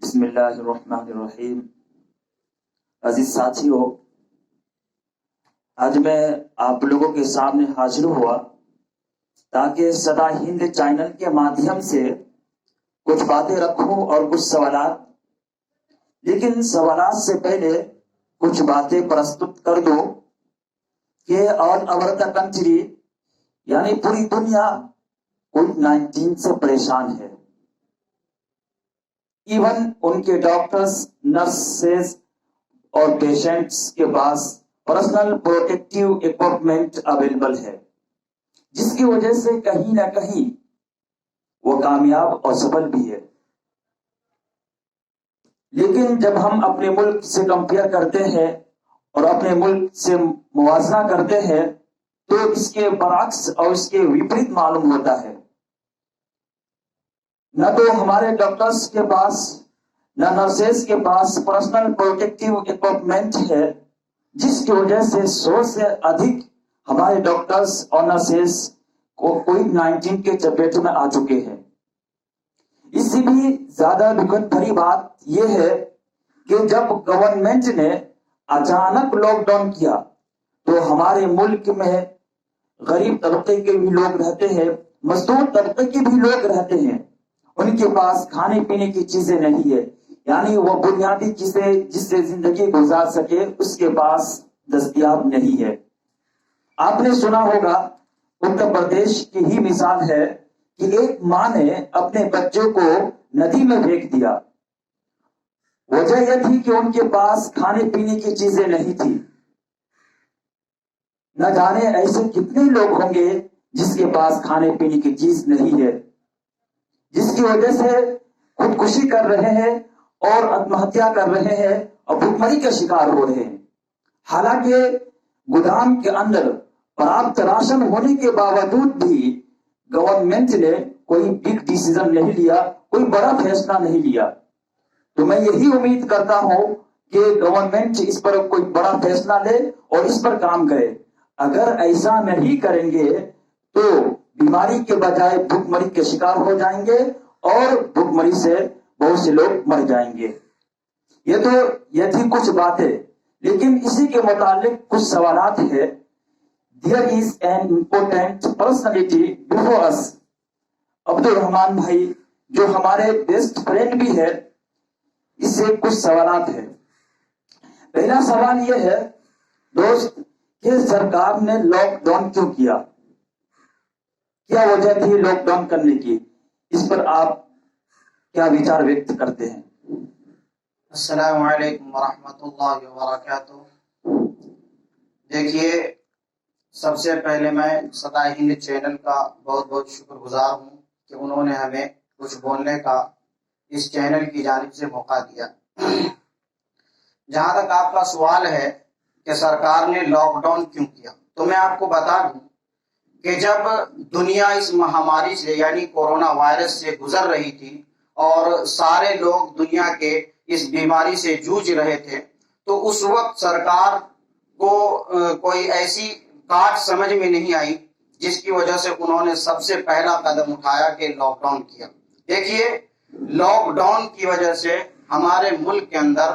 بسم اللہ الرحمن الرحیم. عزیز ساتھیو، آج میں آپ لوگوں کے سامنے حاضر ہوا تاکہ صدا ہند چینل کے مادھیم سے کچھ باتیں رکھوں اور کچھ سوالات، لیکن سوالات سے پہلے کچھ باتیں پرستت کر دو کہ آل اوور دا کنٹری یعنی پوری دنیا کووڈ-19 سے پریشان ہے. ایون ان کے ڈاکٹرز، نرسز اور پیشنٹس کے پاس پرسنل پروٹیکٹیو اکوپمنٹ اویلیبل ہے، جس کی وجہ سے کہیں نہ کہیں وہ کامیاب اور سفل بھی ہے. لیکن جب ہم اپنے ملک سے کمپیئر کرتے ہیں اور اپنے ملک سے موازنہ کرتے ہیں تو اس کے برعکس اور اس کے وپریت معلوم ہوتا ہے. نہ تو ہمارے ڈاکٹرز کے پاس، نہ نرسز کے پاس پرسنل پروٹیکٹیو اکوپمنٹ ہے، جس کی وجہ سے 100 سے ادھک ہمارے ڈاکٹرز اور نرسز کو کووڈ-19 کے چپیٹ میں آ چکے ہیں. اس سے بھی زیادہ دکھد بھری بات یہ ہے کہ جب گورنمنٹ نے اچانک لاک ڈاؤن کیا تو ہمارے ملک میں غریب طبقے کے بھی لوگ رہتے ہیں، مزدور طبقے کے بھی لوگ رہتے ہیں. ان کے پاس کھانے پینے کی چیزیں نہیں ہے، یعنی وہ بنیادی چیزیں جس سے زندگی گزار سکے اس کے پاس دستیاب نہیں ہے. آپ نے سنا ہوگا اتر پردیش کی ہی مثال ہے کہ ایک ماں نے اپنے بچوں کو ندی میں پھینک دیا. وجہ یہ تھی کہ ان کے پاس کھانے پینے کی چیزیں نہیں تھی. نہ جانے ایسے کتنے لوگ ہوں گے جس کے پاس کھانے پینے کی چیز نہیں ہے، جس کی وجہ سے خودکشی کر رہے ہیں اور آتمہتیا کر رہے ہیں اور بھوکمری کا شکار ہو رہے ہیں. حالانکہ گودام کے اندر پراپت راشن ہونے کے باوجود بھی گورنمنٹ نے کوئی بگ ڈیسیزن نہیں لیا، کوئی بڑا فیصلہ نہیں لیا. تو میں یہی امید کرتا ہوں کہ گورنمنٹ اس پر کوئی بڑا فیصلہ لے اور اس پر کام کرے. اگر ایسا نہیں کریں گے تو بیماری کے بجائے بھوکمری کے شکار ہو جائیں گے اور بھوکمری سے بہت سے لوگ مر جائیں گے. یہ تھی کچھ باتیں، لیکن اسی کے متعلق کچھ سوالات ہیں. There is an important personality before us. عبد الرحمان بھائی جو ہمارے بیسٹ فرینڈ بھی ہے، اس سے کچھ سوالات ہیں. پہلا سوال یہ ہے دوست کہ سرکار نے لاک ڈاؤن کیوں کیا؟ کیا وجہ تھی لاک ڈاؤن کرنے کی؟ اس پر آپ کیا وچار ویکت کرتے ہیں؟ السلام علیکم ورحمۃ اللہ وبرکاتہ. دیکھیے، سب سے پہلے میں صدا ہند چینل کا بہت بہت شکر گزار ہوں کہ انہوں نے ہمیں کچھ بولنے کا اس چینل کی جانب سے موقع دیا. جہاں تک آپ کا سوال ہے کہ سرکار نے لاک ڈاؤن کیوں کیا، تو میں آپ کو بتا دوں کہ جب دنیا اس مہاماری سے یعنی کورونا وائرس سے گزر رہی تھی اور سارے لوگ دنیا کے اس بیماری سے جوجھ رہے تھے، تو اس وقت سرکار کو کوئی ایسی کاٹ سمجھ میں نہیں آئی جس کی وجہ سے انہوں نے سب سے پہلا قدم اٹھایا کہ لاک ڈاؤن کیا. دیکھیے، لاک ڈاؤن کی وجہ سے ہمارے ملک کے اندر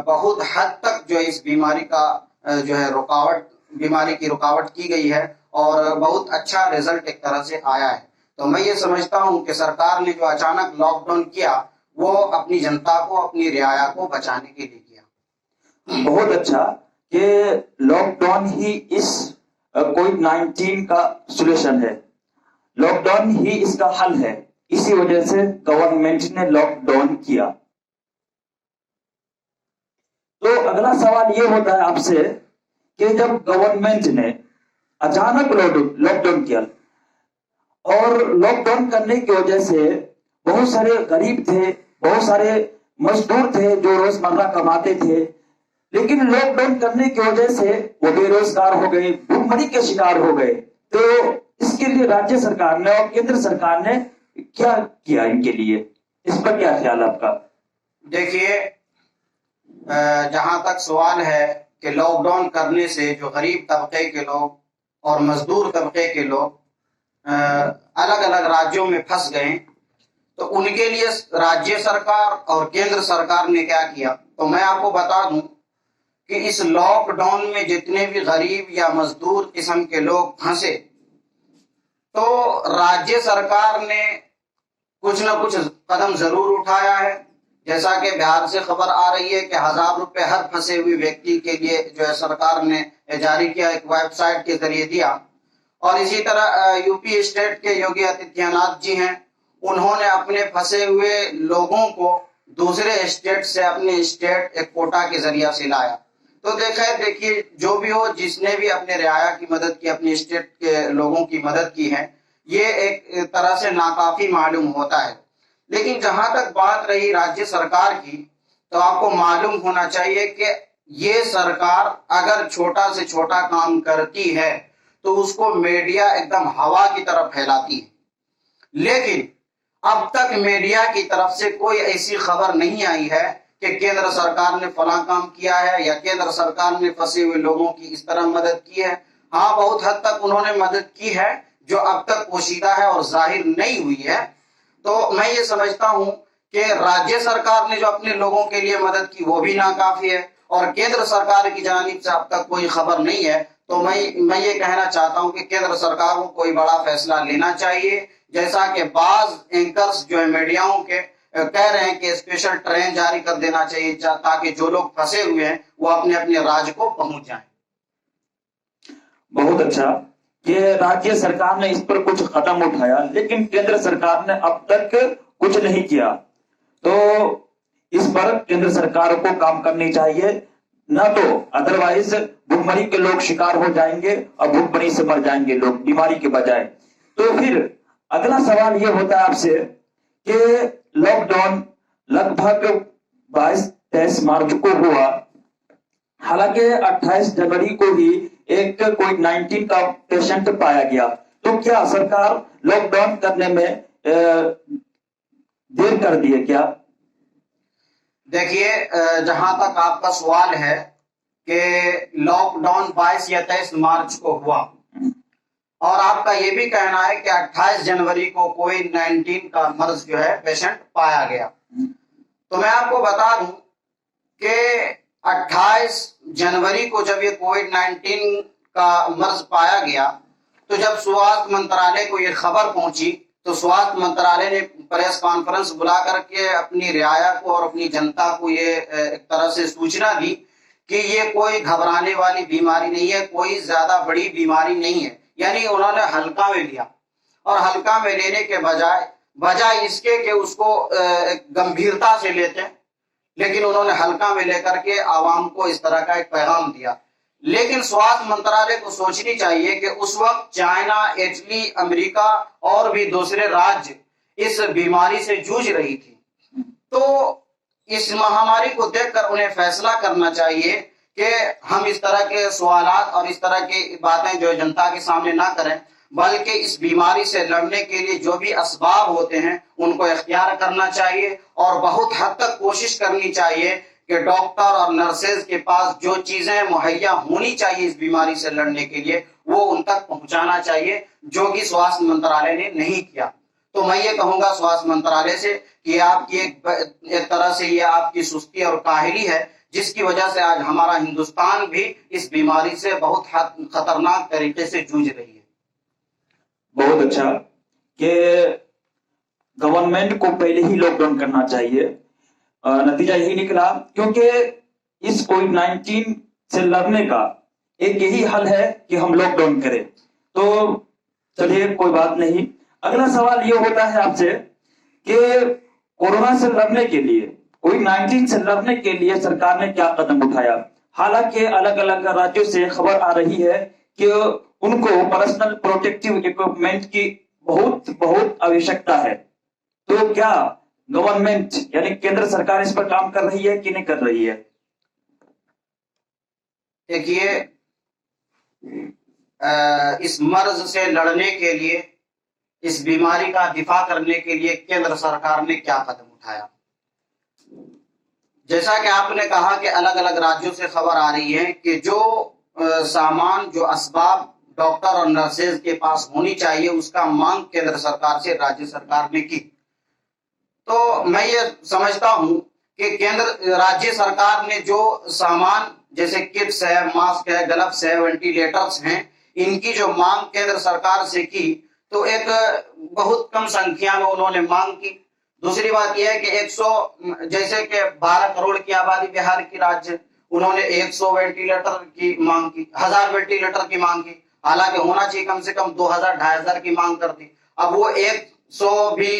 بہت حد تک جو اس بیماری کا بیماری کی رکاوٹ کی گئی ہے اور بہت اچھا رزلٹ ایک طرح سے آیا ہے. تو میں یہ سمجھتا ہوں کہ سرکار نے جو اچانک لاک ڈاؤن کیا وہ اپنی جنتا کو، اپنی رعایا کو بچانے کے لیے کیا. بہت اچھا کہ لاک ڈاؤن ہی اس کووڈ-19 کا سولوشن ہے، لاک ڈاؤن ہی اس کا حل ہے. اسی وجہ سے گورنمنٹ نے لاک ڈاؤن کیا. تو اگلا سوال یہ ہوتا ہے آپ سے کہ جب گورنمنٹ نے اچانک لاک ڈاؤن کیا اور لاک ڈاؤن کرنے کی وجہ سے بہت سارے غریب تھے، بہت سارے مزدور تھے جو روزمرہ کماتے تھے، لیکن لاک ڈاؤن کرنے کی وجہ سے وہ بے روزگار ہو گئے، بھوکمری کے شکار ہو گئے. تو اس کے لیے راجیہ سرکار نے اور کیندر سرکار نے کیا کیا ان کے لیے؟ اس پر کیا خیال آپ کا؟ دیکھیے، جہاں تک سوال ہے کہ لاک ڈاؤن کرنے سے جو غریب طبقے کے لوگ اور مزدور طبقے کے لوگ الگ الگ راجیوں میں پھنس گئے، تو ان کے لیے राज्य सरकार اور केंद्र सरकार ने क्या किया, तो मैं आपको बता दूं कि इस लॉकडाउन में जितने भी गरीब या मजदूर किस्म के लोग फंसे, तो राज्य सरकार ने कुछ न कुछ कदम जरूर उठाया है। जैसा कि बिहार से खबर आ रही है कि 1000 रुपए हर फंसे हुए व्यक्ति के लिए जो है सरकार ने जारी किया, एक वेबसाइट के जरिए दिया। और इसी तरह यूपी स्टेट के योगी आदित्यनाथ जी हैं, उन्होंने अपने फंसे हुए लोगों को दूसरे स्टेट से अपने स्टेट एक कोटा के जरिया से लाया। तो देखिए जो भी हो, जिसने भी अपने रियाया की मदद की, अपने स्टेट के लोगों की मदद की है, ये एक तरह से नाकाफी मालूम होता है। लेकिन जहां तक बात रही राज्य सरकार की, तो आपको मालूम होना चाहिए कि ये सरकार अगर छोटा से छोटा काम करती है तो उसको मीडिया एकदम हवा की तरफ फैलाती है। लेकिन अब तक मीडिया की तरफ से कोई ऐसी खबर नहीं आई है कि केंद्र सरकार ने फला काम किया है या केंद्र सरकार ने फंसे हुए लोगों की इस तरह मदद की है। हाँ, बहुत हद तक उन्होंने मदद की है जो अब तक पोशीदा है और जाहिर नहीं हुई है। तो मैं ये समझता हूं कि राज्य सरकार ने जो अपने लोगों के लिए मदद की वो भी नाकाफी है, और केंद्र सरकार की जानिब से अब तक कोई खबर नहीं है। तो मैं ये कहना चाहता हूं कि केंद्र सरकार को कोई बड़ा फैसला लेना चाहिए, जैसा कि बाज एंकर्स जो है मीडियाओं के कह रहे हैं कि स्पेशल ट्रेन जारी कर देना चाहिए ताकि जो लोग फंसे हुए हैं वो अपने अपने राज्य को पहुंच जाएं। बहुत अच्छा कि राज्य सरकार ने इस पर कुछ कदम उठाया, लेकिन केंद्र सरकार ने अब तक कुछ नहीं किया। तो इस पर केंद्र सरकार को काम करनी चाहिए, न तो अदरवाइज भूखमरी के लोग शिकार हो जाएंगे और भूखमरी से मर जाएंगे लोग बीमारी के बजाय। तो फिर अगला सवाल ये होता है आपसे कि लॉकडाउन लगभग 22-23 मार्च को हुआ, हालांकि 28 जनवरी को ही एक कोविड-19 का पेशेंट पाया गया। तो क्या सरकार लॉकडाउन करने में देर कर दी है क्या? देखिए, जहां तक आपका सवाल है कि लॉकडाउन 22 या 23 मार्च को हुआ और आपका ये भी कहना है कि 28 जनवरी को कोविड-19 का मर्ज जो है पेशेंट पाया गया, तो मैं आपको बता दूं कि 28 जनवरी को जब ये कोविड-19 का मर्ज पाया गया, तो जब स्वास्थ्य मंत्रालय को ये खबर पहुंची, तो स्वास्थ्य मंत्रालय ने प्रेस कॉन्फ्रेंस बुला करके अपनी रियाया को और अपनी जनता को ये एक तरह से सूचना दी कि ये कोई घबराने वाली बीमारी नहीं है, कोई ज्यादा बड़ी बीमारी नहीं है। यानी उन्होंने हल्का में लिया, और हल्का में लेने के बजाय इसके कि उसको गंभीरता से लेते, लेकिन उन्होंने हल्का में लेकर के आवाम को इस तरह का एक पैगाम दिया। लेकिन स्वास्थ्य मंत्रालय को सोचनी चाहिए कि उस वक्त चाइना, इटली, अमेरिका और भी दूसरे राज्य इस बीमारी से जूझ रही थी। तो इस महामारी को देखकर उन्हें फैसला करना चाहिए कि हम इस तरह के सवालात और इस तरह की बातें जो जनता के सामने ना करें, बल्कि इस बीमारी से लड़ने के लिए जो भी असबाब होते हैं उनको इख्तियार करना चाहिए, और बहुत हद तक कोशिश करनी चाहिए कि डॉक्टर और नर्सेज के पास जो चीजें मुहैया होनी चाहिए इस बीमारी से लड़ने के लिए वो उन तक पहुंचाना चाहिए, जो कि स्वास्थ्य मंत्रालय ने नहीं किया। तो मैं ये कहूंगा स्वास्थ्य मंत्रालय से कि आपकी एक तरह से ये आपकी सुस्ती और काहिली है, जिसकी वजह से आज हमारा हिंदुस्तान भी इस बीमारी से बहुत खतरनाक तरीके से जूझ रही है। बहुत अच्छा कि गवर्नमेंट को पहले ही लॉकडाउन करना चाहिए। नतीजा यही निकला, क्योंकि इस कोविड-19 से लड़ने का एक यही हल है कि हम लॉकडाउन करें। तो चलिए, कोई बात नहीं। अगला सवाल ये होता है आपसे कि कोरोना से लड़ने के लिए, कोविड-19 से लड़ने के लिए सरकार ने क्या कदम उठाया? हालांकि अलग अलग राज्यों से खबर आ रही है कि उनको पर्सनल प्रोटेक्टिव इक्विपमेंट की बहुत आवश्यकता है। तो क्या गवर्नमेंट यानी केंद्र सरकार इस पर काम कर रही है कि नहीं कर रही है? देखिए, इस मर्ज से लड़ने के लिए, इस बीमारी का दिफा करने के लिए केंद्र सरकार ने क्या कदम उठाया? जैसा कि आपने कहा कि अलग अलग राज्यों से खबर आ रही है कि जो सामान, जो असबाब डॉक्टर और नर्सेज के पास होनी चाहिए, उसका मांग केंद्र सरकार से राज्य सरकार ने की। میں یہ سمجھتا ہوں کہ राज्य सरकार ने जो सामान जैसे किट्स है, मास्क है, ग्लव्स है, वेंटिलेटर्स हैं, इनकी जो मांग केंद्र सरकार से की तो एक बहुत कम संख्या में उन्होंने मांग की। दूसरी बात यह है कि 100 जैसे कि 12 करोड़ की आबादी बिहार की राज्य, उन्होंने 100 वेंटिलेटर की मांग की, 1000 वेंटिलेटर की मांग की, हालांकि होना चाहिए कम से कम 2000-2500 की मांग कर दी। अब वो 100 भी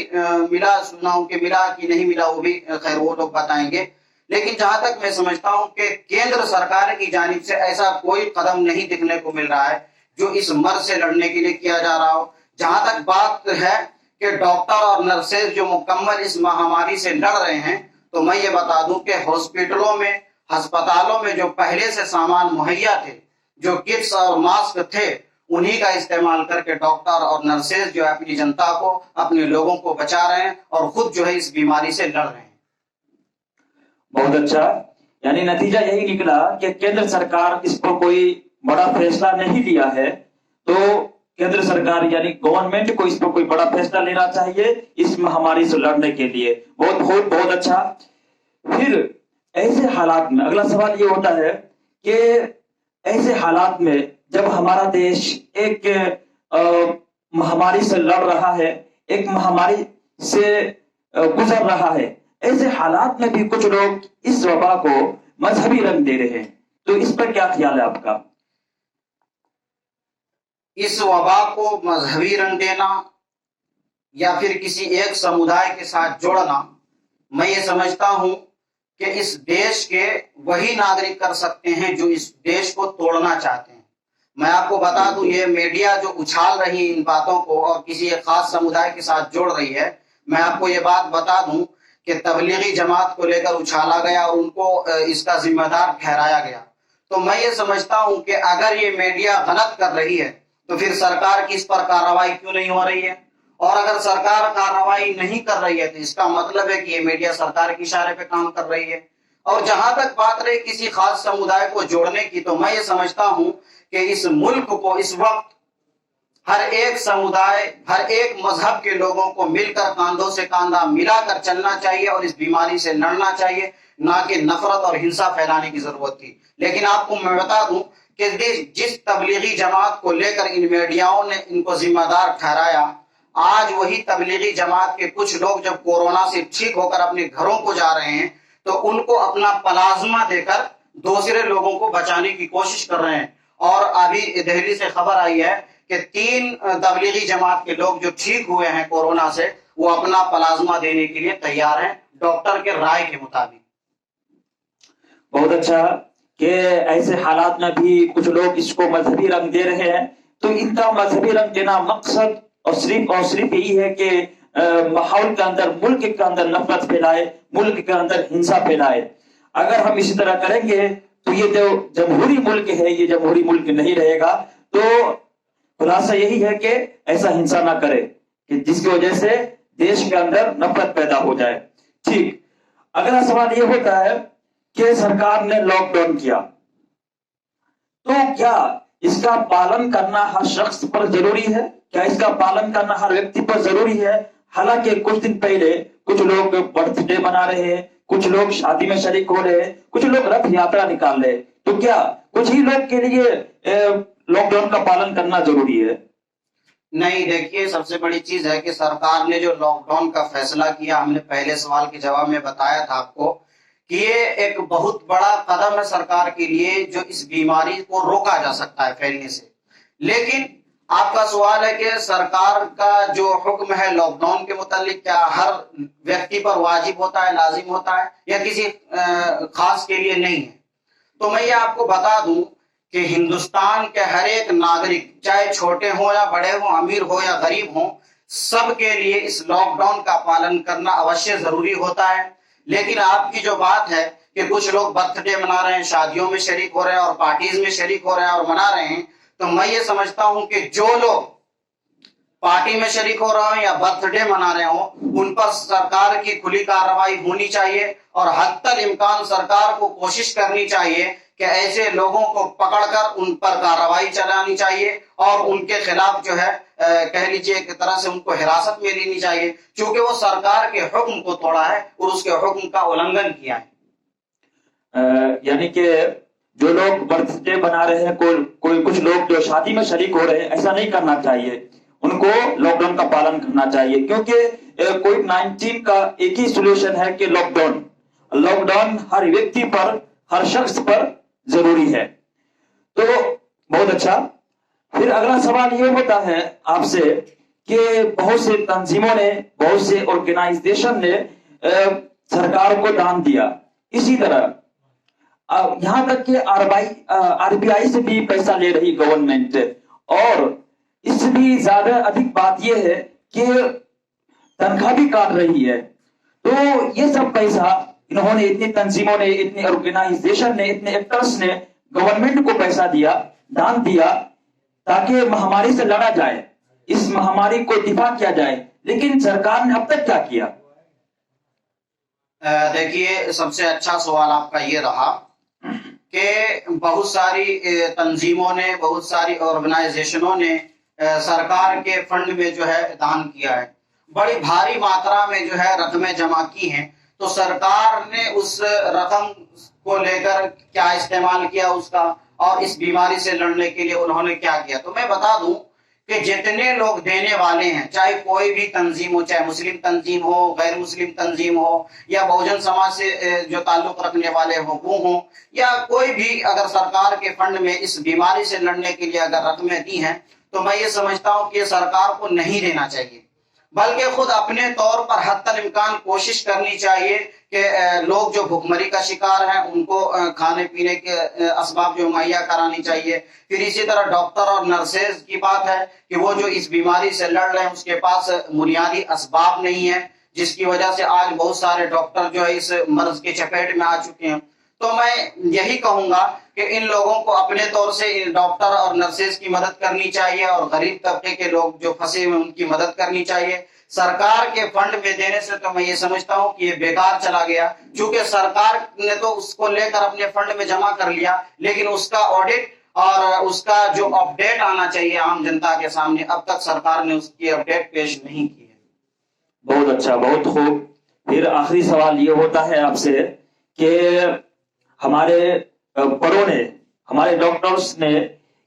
मिला, सुना हूं कि मिला कि नहीं मिला, वो भी खैर वो लोग बताएंगे। लेकिन जहां तक मैं समझता हूं कि केंद्र सरकार की जानिब से ऐसा कोई कदम नहीं दिखने को मिल रहा है जो इस मर्ज से लड़ने के लिए किया जा रहा हो। जहां तक बात है कि डॉक्टर और नर्सेज जो मुकम्मल इस महामारी से लड़ रहे हैं, तो मैं ये बता दूं कि हॉस्पिटलों में, अस्पतालों में जो पहले से सामान मुहैया थे, जो किट्स और मास्क थे, उन्हीं का इस्तेमाल करके डॉक्टर और नर्सेज जो है अपनी जनता को, अपने लोगों को बचा रहे हैं और खुद जो है इस बीमारी से लड़ रहे हैं। बहुत अच्छा, यानी नतीजा यही निकला कि केंद्र सरकार इस पर कोई बड़ा फैसला नहीं लिया है, तो केंद्र सरकार यानी गवर्नमेंट को इस पर कोई बड़ा फैसला लेना चाहिए इस महामारी से लड़ने के लिए। बहुत बहुत बहुत अच्छा। फिर ऐसे हालात में अगला सवाल ये होता है कि ऐसे हालात में जब हमारा देश एक महामारी से लड़ रहा है, एक महामारी से गुजर रहा है, ऐसे हालात में भी कुछ लोग इस वबा को मजहबी रंग दे रहे हैं, तो इस पर क्या ख्याल है आपका? इस वबा को मजहबी रंग देना या फिर किसी एक समुदाय के साथ जोड़ना, मैं ये समझता हूं कि इस देश के वही नागरिक कर सकते हैं जो इस देश को तोड़ना चाहते हैं। मैं आपको बता दूं, ये मीडिया जो उछाल रही है इन बातों को और किसी एक खास समुदाय के साथ जोड़ रही है, मैं आपको ये बात बता दूं कि तबलीगी जमात को लेकर उछाला गया और उनको इसका जिम्मेदार ठहराया गया। तो मैं ये समझता हूं कि अगर ये मीडिया गलत कर रही है तो फिर सरकार की इस पर कार्रवाई क्यों नहीं हो रही है, और अगर सरकार कार्रवाई नहीं कर रही है तो इसका मतलब है कि ये मीडिया सरकार के इशारे पे काम कर रही है। और जहां तक बात रही किसी खास समुदाय को जोड़ने की, तो मैं ये समझता हूं कि इस मुल्क को इस वक्त हर एक समुदाय, हर एक मजहब के लोगों को मिलकर कांधों से कांधा मिलाकर चलना चाहिए और इस बीमारी से लड़ना चाहिए, ना कि नफरत और हिंसा फैलाने की जरूरत थी। लेकिन आपको मैं बता दूं कि जिस तबलीगी जमात को लेकर इन मीडियाओं ने इनको जिम्मेदार ठहराया, आज वही तबलीगी जमात के कुछ लोग जब कोरोना से ठीक होकर अपने घरों को जा रहे हैं तो उनको अपना प्लाज्मा देकर दूसरे लोगों को बचाने की कोशिश कर रहे हैं। और अभी दिल्ली से खबर आई है कि 3 तबलीगी जमात के लोग जो ठीक हुए हैं कोरोना से, वो अपना प्लाज्मा देने के लिए तैयार हैं डॉक्टर के राय के मुताबिक। बहुत अच्छा कि ऐसे हालात में भी कुछ लोग इसको मजहबी रंग दे रहे हैं, तो इनका मजहबी रंग देना मकसद और सिर्फ यही है कि माहौल के अंदर, मुल्क के अंदर नफरत फैलाए, मुल्क के अंदर हिंसा फैलाए। अगर हम इसी तरह करेंगे तो ये जो जमहूरी मुल्क है, ये जमहूरी मुल्क नहीं रहेगा। तो खुलासा यही है कि ऐसा हिंसा ना करे कि जिसकी वजह से देश के अंदर नफरत पैदा हो जाए। ठीक, अगला सवाल ये होता है कि सरकार ने लॉकडाउन किया, तो क्या इसका पालन करना हर शख्स पर जरूरी है? क्या इसका पालन करना हर व्यक्ति पर जरूरी है? हालांकि कुछ दिन पहले कुछ लोग बर्थडे मना रहे हैं, कुछ लोग शादी में शरीक हो रहे हैं, कुछ लोग रथ यात्रा निकाल रहे हैं, तो क्या कुछ ही लोग के लिए लॉकडाउन का पालन करना जरूरी है? नहीं, देखिए सबसे बड़ी चीज है कि सरकार ने जो लॉकडाउन का फैसला किया, हमने पहले सवाल के जवाब में बताया था आपको कि ये एक बहुत बड़ा कदम है सरकार के लिए, जो इस बीमारी को रोका जा सकता है फैलने से। लेकिन आपका सवाल है कि सरकार का जो हुक्म है लॉकडाउन के मुतालिक क्या हर व्यक्ति पर वाजिब होता है, लाजिम होता है, या किसी खास के लिए नहीं है? तो मैं ये आपको बता दूं कि हिंदुस्तान के हर एक नागरिक, चाहे छोटे हो या बड़े हो, अमीर हो या गरीब हो, सबके लिए इस लॉकडाउन का पालन करना अवश्य जरूरी होता है। लेकिन आपकी जो बात है कि कुछ लोग बर्थडे मना रहे हैं, शादियों में शरीक हो रहे हैं और पार्टीज में शरीक हो रहे हैं और मना रहे हैं, तो मैं ये समझता हूं कि जो लोग पार्टी में शरीक हो रहे हो या बर्थडे मना रहे हो, उन पर सरकार की खुली कार्रवाई होनी चाहिए और हद इम्कान सरकार को कोशिश करनी चाहिए कि ऐसे लोगों को पकड़कर उन पर कार्रवाई चलानी चाहिए और उनके खिलाफ जो है کہہ لیجئے ایک طرح سے ان کو حراست میں لینی چاہیے، چونکہ وہ سرکار کے حکم کو توڑا ہے اور اس کے حکم کا النگھن کیا ہے۔ یعنی کہ جو لوگ برتھ ڈے بنا رہے ہیں، کوئی کچھ لوگ جو شادی میں شریک ہو رہے ہیں، ایسا نہیں کرنا چاہیے، ان کو لاک ڈاؤن کا پالن کرنا چاہیے، کیونکہ کووڈ-19 کا ایک ہی سولوشن ہے کہ لاک ڈاؤن ہر ویکتی پر، ہر شخص پر ضروری ہے۔ تو بہت اچھا، پھر اگلا سوال یہ ہوتا ہے آپ سے کہ بہت سے تنظیموں نے، بہت سے آرگنائزیشن نے سرکار کو دان دیا، اسی طرح یہاں تک کہ آر بی آئی سے بھی پیسہ لے رہی گورنمنٹ، اور اس سے بھی زیادہ ادھک بات یہ ہے کہ تنخواہ بھی کاٹ رہی ہے۔ تو یہ سب پیسہ انہوں نے، اتنی تنظیموں نے، اتنے آرگنائزیشن نے، اتنے ایکٹرز نے گورنمنٹ کو پیسہ دیا، دان دیا، تاکہ مہاماری سے لڑا جائے، اس مہاماری کو دفاع کیا جائے، لیکن سرکار نے اب تک کیا کیا؟ دیکھیے، سب سے اچھا سوال آپ کا یہ رہا کہ بہت ساری تنظیموں نے، بہت ساری آرگنائزیشنوں نے سرکار کے فنڈ میں جو ہے دان کیا ہے، بڑی بھاری ماترا میں جو ہے رقمیں جمع کی ہیں۔ تو سرکار نے اس رقم کو لے کر کیا استعمال کیا اس کا، اور اس بیماری سے لڑنے کے لیے انہوں نے کیا کیا؟ تو میں بتا دوں کہ جتنے لوگ دینے والے ہیں، چاہے کوئی بھی تنظیم ہو، چاہے مسلم تنظیم ہو، غیر مسلم تنظیم ہو، یا بہوجن سماج سے جو تعلق رکھنے والے ہوں وہ ہوں، یا کوئی بھی اگر سرکار کے فنڈ میں اس بیماری سے لڑنے کے لیے اگر رقمیں دی ہیں، تو میں یہ سمجھتا ہوں کہ سرکار کو نہیں دینا چاہیے، بلکہ خود اپنے طور پر حتی الامکان کوشش کرنی چاہیے کہ لوگ جو بھوک مری کا شکار ہیں ان کو کھانے پینے کے اسباب جو مہیا کرانی چاہیے۔ پھر اسی طرح ڈاکٹر اور نرسز کی بات ہے کہ وہ جو اس بیماری سے لڑ رہے ہیں اس کے پاس بنیادی اسباب نہیں ہے، جس کی وجہ سے آج بہت سارے ڈاکٹر جو ہے اس مرض کے چپیٹ میں آ چکے ہیں۔ تو میں یہی کہوں گا کہ ان لوگوں کو اپنے طور سے ڈاکٹر اور نرسز کی مدد کرنی چاہیے، اور غریب طبقے کے لوگ جو پھنسے ہوئے ان کی مدد کرنی چاہیے۔ سرکار کے فنڈ میں دینے سے تو میں یہ سمجھتا ہوں کہ یہ بیکار چلا گیا، چونکہ سرکار نے تو اس کو لے کر اپنے فنڈ میں جمع کر لیا، لیکن اس کا آڈٹ اور اس کا جو اپڈیٹ آنا چاہیے عام جنتا کے سامنے، اب تک سرکار نے اس کی اپڈیٹ پیش نہیں کی ہے۔ بہت اچھا، بہت خوب۔ پھر آخری سوال یہ ہوتا ہے آپ سے کہ ہمارے بڑوں نے، ہمارے ڈاکٹرز نے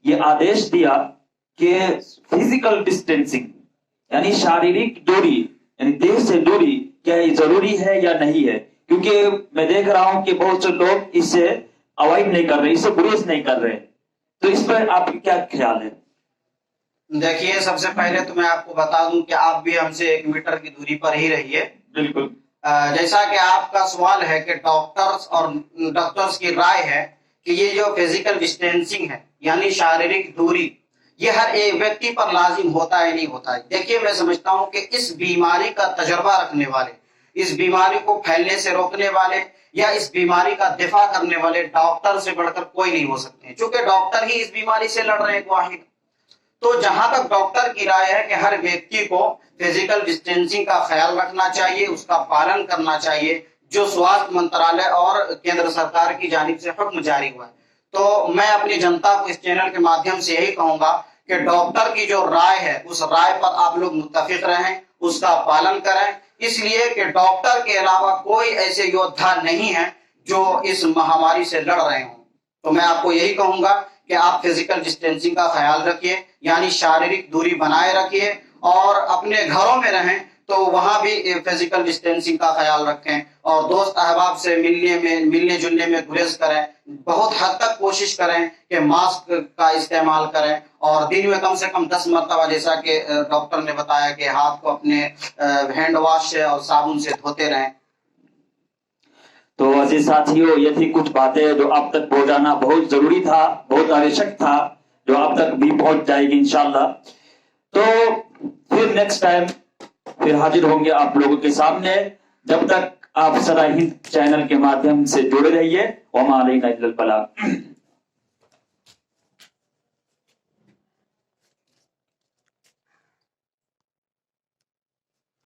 یہ آدیش دیا کہ فزیکل ڈسٹینسنگ یعنی شاریرک دوری، یعنی دیہ سے دوری، کیا یہ ضروری ہے یا نہیں ہے؟ کیونکہ میں دیکھ رہا ہوں کہ بہت سے لوگ اس سے اوائڈ نہیں کر رہے، اس سے گریز نہیں کر رہے، تو اس پر آپ کا کیا خیال ہے؟ دیکھیے، سب سے پہلے تو میں آپ کو بتا دوں کہ آپ بھی ہم سے 1 میٹر کی دوری پر ہی رہیے۔ بالکل۔ جیسا کہ آپ کا سوال ہے کہ ڈاکٹرز کی رائے ہے کہ یہ جو فزیکل ڈسٹینسنگ ہے یعنی شاریرک دوری، یہ ہر ایک ویکتی پر لازم ہوتا ہے نہیں ہوتا ہے۔ دیکھیے، میں سمجھتا ہوں کہ اس بیماری کا تجربہ رکھنے والے، اس بیماری کو پھیلنے سے روکنے والے، یا اس بیماری کا دفاع کرنے والے ڈاکٹر سے بڑھ کر کوئی نہیں ہو سکتے ہیں، چونکہ ڈاکٹر ہی اس بیماری سے لڑ رہے ہیں واحد۔ تو جہاں تک ڈاکٹر کی رائے ہے کہ ہر ویکتی کو فزیکل ڈسٹینسنگ کا خیال رکھنا چاہیے، اس کا پالن کرنا چاہیے، جو سواستھ منترالیہ اور کیندر سرکار کی جانب سے حکم جاری ہوا ہے۔ تو میں اپنی جنتا کو اس چینل کے مادھیم سے یہی کہوں گا کہ ڈاکٹر کی جو رائے ہے اس رائے پر آپ لوگ متفق رہیں، اس کا پالن کریں، اس لیے کہ ڈاکٹر کے علاوہ کوئی ایسے یودھا نہیں ہے جو اس مہاماری سے لڑ رہے ہوں۔ تو میں آپ کو یہی کہوں گا کہ آپ فزیکل ڈسٹینسنگ کا خیال رکھیے، یعنی شاریرک دوری بنائے رکھیے، اور اپنے گھروں میں رہیں تو وہاں بھی فزیکل ڈسٹینسنگ کا خیال رکھیں، اور دوست احباب سے ملنے جلنے میں گریز کریں، بہت حد تک کوشش کریں کہ ماسک کا استعمال کریں، اور دن میں کم سے کم 10 مرتبہ جیسا کہ ڈاکٹر نے بتایا کہ ہاتھ کو اپنے ہینڈ واش سے اور صابن سے دھوتے رہیں۔ تو عزیز ساتھیوں، یہ تھی کچھ باتیں جو آپ تک پہنچانا بہت ضروری تھا، بہت آوشک تھا، جو آپ تک بھی پہنچ جائے گی انشاءاللہ۔ تو پھر نیکسٹ ٹائم پھر حاضر ہوں گے آپ لوگوں کے سامنے، جب تک آپ صدا ہند چینل کے مادھیم سے جڑے رہیے۔ وما علینا الا البلاغ۔